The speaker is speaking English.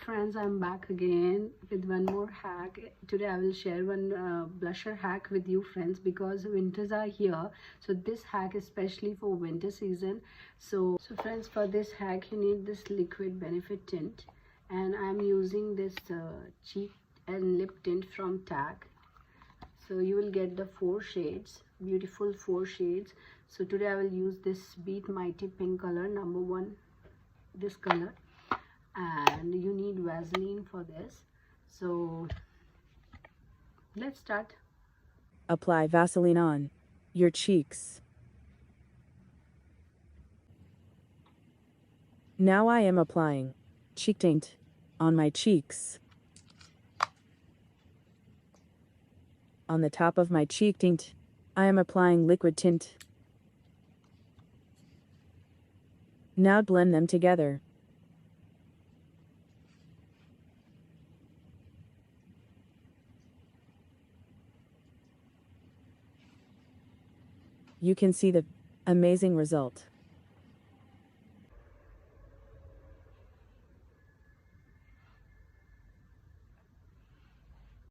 friends, I'm back again with one more hack. Today I will share one blusher hack with you friends, because winters are here. So this hack is especially for winter season. So friends, for this hack you need this liquid benefit tint, and I'm using this cheek and lip tint from Tag. So you will get the 4 shades, beautiful 4 shades. So today I will use this Beat Mighty Pink color, number 1, this color. And you need Vaseline for this. So let's start. Apply Vaseline on your cheeks. Now I am applying cheek tint on my cheeks. On the top of my cheek tint, I am applying liquid tint. Now blend them together. You can see the amazing result.